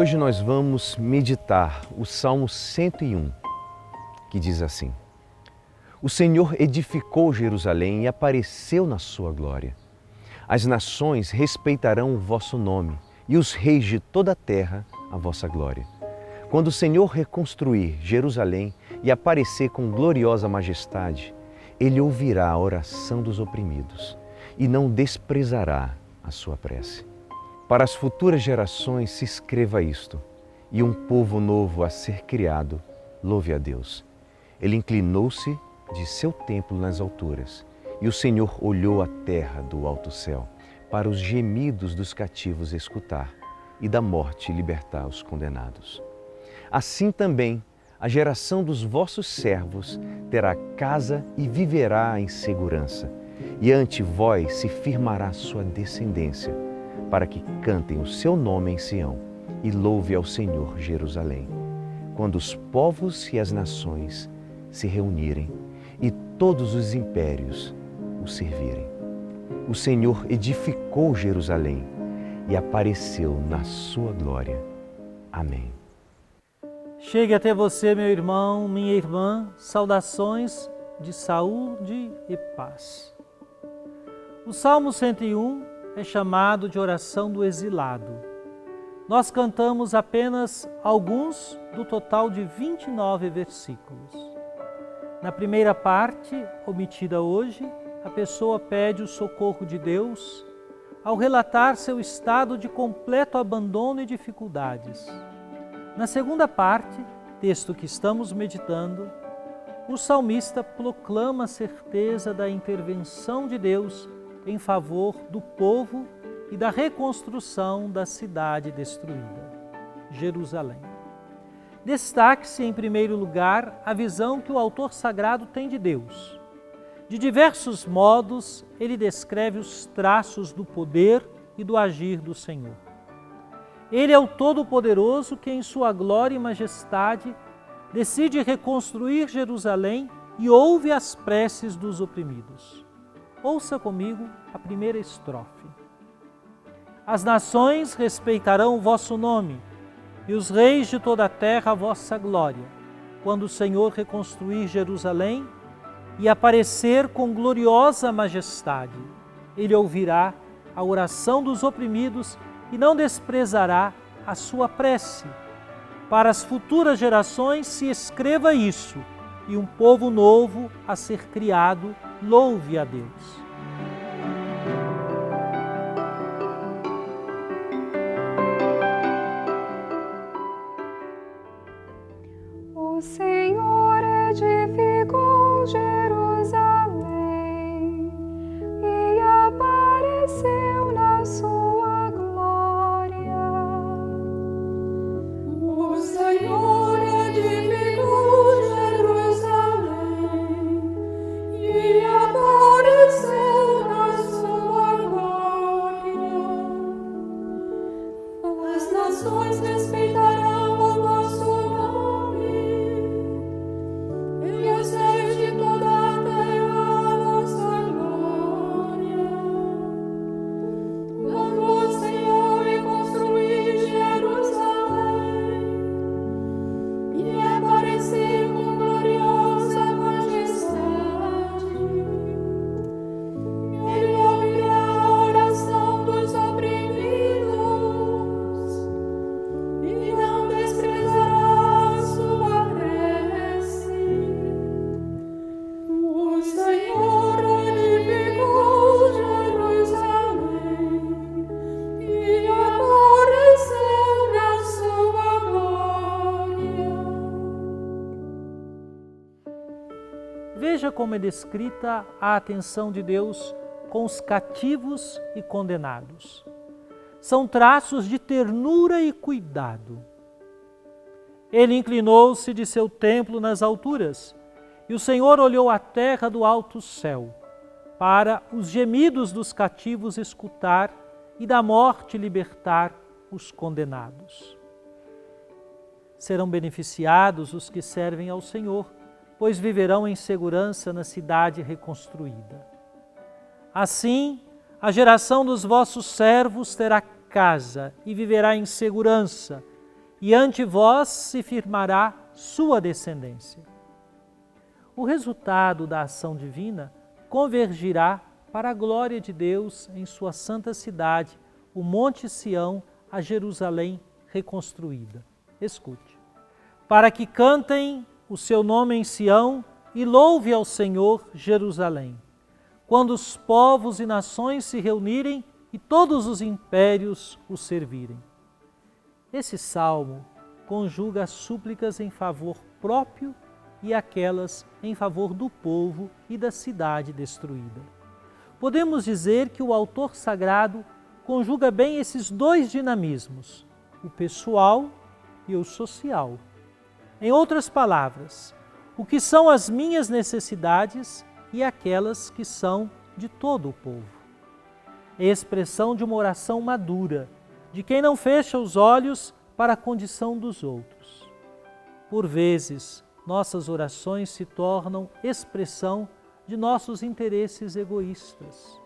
hoje nós vamos meditar o Salmo 101, que diz assim: O Senhor edificou Jerusalém e apareceu na sua glória. As nações respeitarão o vosso nome e os reis de toda a terra a vossa glória. Quando o Senhor reconstruir Jerusalém e aparecer com gloriosa majestade, Ele ouvirá a oração dos oprimidos e não desprezará a sua prece. Para as futuras gerações se escreva isto, e um povo novo a ser criado, louve a Deus. Ele inclinou-se de seu templo nas alturas, e o Senhor olhou a terra do alto céu, para os gemidos dos cativos escutar, e da morte libertar os condenados. Assim também, a geração dos vossos servos terá casa e viverá em segurança, e ante vós se firmará sua descendência, para que cantem o seu nome em Sião e louve ao Senhor Jerusalém, quando os povos e as nações se reunirem e todos os impérios o servirem. O Senhor edificou Jerusalém e apareceu na sua glória. Amém. Chegue até você, meu irmão, minha irmã, saudações de saúde e paz. O Salmo 101 é chamado de oração do exilado. Nós cantamos apenas alguns do total de 29 versículos. Na primeira parte, omitida hoje, a pessoa pede o socorro de Deus ao relatar seu estado de completo abandono e dificuldades. Na segunda parte, texto que estamos meditando, o salmista proclama a certeza da intervenção de Deus em favor do povo e da reconstrução da cidade destruída, Jerusalém. Destaque-se, em primeiro lugar, a visão que o autor sagrado tem de Deus. De diversos modos, ele descreve os traços do poder e do agir do Senhor. Ele é o Todo-Poderoso que, em sua glória e majestade, decide reconstruir Jerusalém e ouve as preces dos oprimidos. Ouça comigo a primeira estrofe. As nações respeitarão o vosso nome, e os reis de toda a terra a vossa glória, quando o Senhor reconstruir Jerusalém e aparecer com gloriosa majestade. Ele ouvirá a oração dos oprimidos e não desprezará a sua prece. Para as futuras gerações se escreva isso, e um povo novo a ser criado, louve a Deus. O Senhor edificou Jerusalém e apareceu na sua glória. O Senhor edificou Jerusalém e apareceu na sua glória. As nações respeitarão o vosso nome e os reis de toda a terra a vossa glória. Quando o Senhor reconstruir Jerusalém e aparecer com gloriosa majestade, Ele ouvirá a oração dos oprimidos e não desprezará a sua prece. O Senhor edificou Jerusalém e apareceu na sua glória. Veja como é descrita a atenção de Deus com os cativos e condenados. São traços de ternura e cuidado. Ele inclinou-se de seu templo nas alturas, e o Senhor olhou a terra do alto céu, para os gemidos dos cativos escutar e da morte libertar os condenados. Serão beneficiados os que servem ao Senhor, pois viverão em segurança na cidade reconstruída. Assim, a geração dos vossos servos terá casa e viverá em segurança, e ante vós se firmará sua descendência. O resultado da ação divina convergirá para a glória de Deus em sua santa cidade, o Monte Sião, a Jerusalém reconstruída. Escute. Para que cantem o seu nome em Sião e louve ao Senhor Jerusalém, quando os povos e nações se reunirem e todos os impérios o servirem. Esse salmo conjuga as súplicas em favor próprio e aquelas em favor do povo e da cidade destruída. Podemos dizer que o autor sagrado conjuga bem esses dois dinamismos, o pessoal e o social. Em outras palavras, o que são as minhas necessidades e aquelas que são de todo o povo. É a expressão de uma oração madura, de quem não fecha os olhos para a condição dos outros. Por vezes, nossas orações se tornam expressão de nossos interesses egoístas.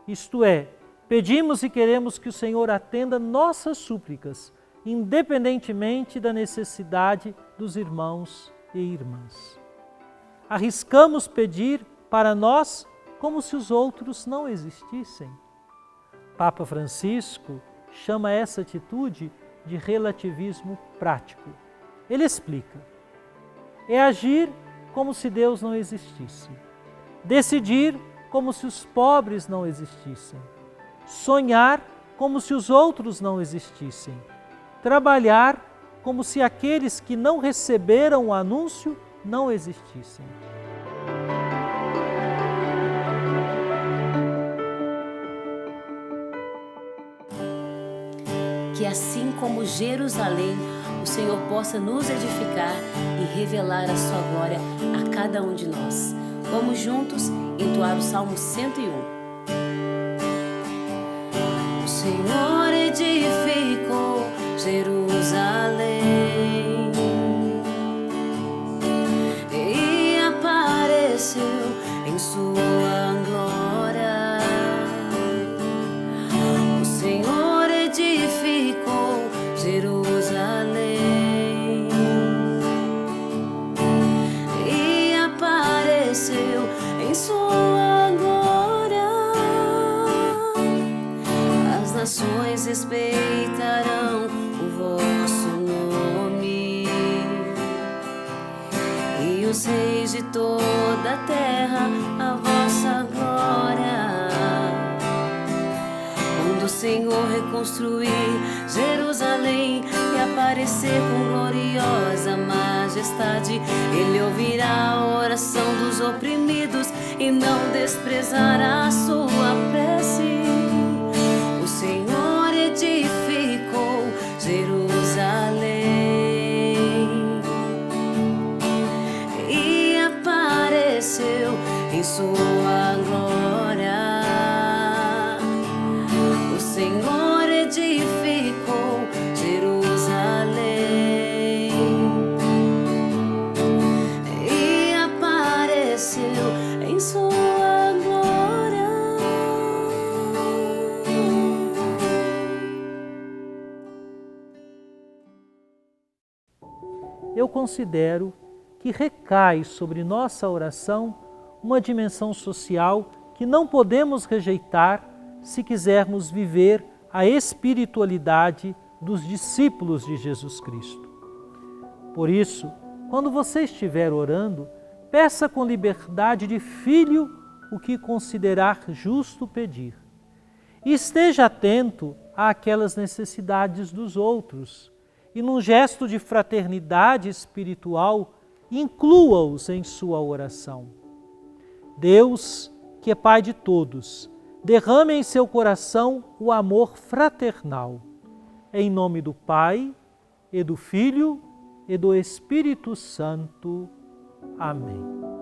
Isto é, pedimos e queremos que o Senhor atenda nossas súplicas, independentemente da necessidade dos irmãos e irmãs. Arriscamos pedir para nós como se os outros não existissem. Papa Francisco chama essa atitude de relativismo prático. Ele explica: é agir como se Deus não existisse, decidir como se os pobres não existissem, sonhar como se os outros não existissem, trabalhar como se aqueles que não receberam o anúncio não existissem. Que assim como Jerusalém, o Senhor possa nos edificar e revelar a sua glória a cada um de nós. Vamos juntos entoar o Salmo 101. O Senhor edificou Jerusalém e apareceu em sua glória. O Senhor edificou Jerusalém e apareceu em sua glória. As nações respeitarão o vosso nome e os reis de toda a terra a vossa glória. Quando o Senhor reconstruir Jerusalém e aparecer com gloriosa majestade, Ele ouvirá a oração dos oprimidos e não desprezará a sua prece. O Senhor edificou Jerusalém e apareceu em sua glória. O Senhor edificou Jerusalém e apareceu em sua glória. Eu considero que recai sobre nossa oração uma dimensão social que não podemos rejeitar se quisermos viver a espiritualidade dos discípulos de Jesus Cristo. Por isso, quando você estiver orando, peça com liberdade de filho o que considerar justo pedir. E esteja atento àquelas necessidades dos outros e, num gesto de fraternidade espiritual, inclua-os em sua oração. Deus, que é Pai de todos, derrame em seu coração o amor fraternal. Em nome do Pai, e do Filho, e do Espírito Santo. Amém.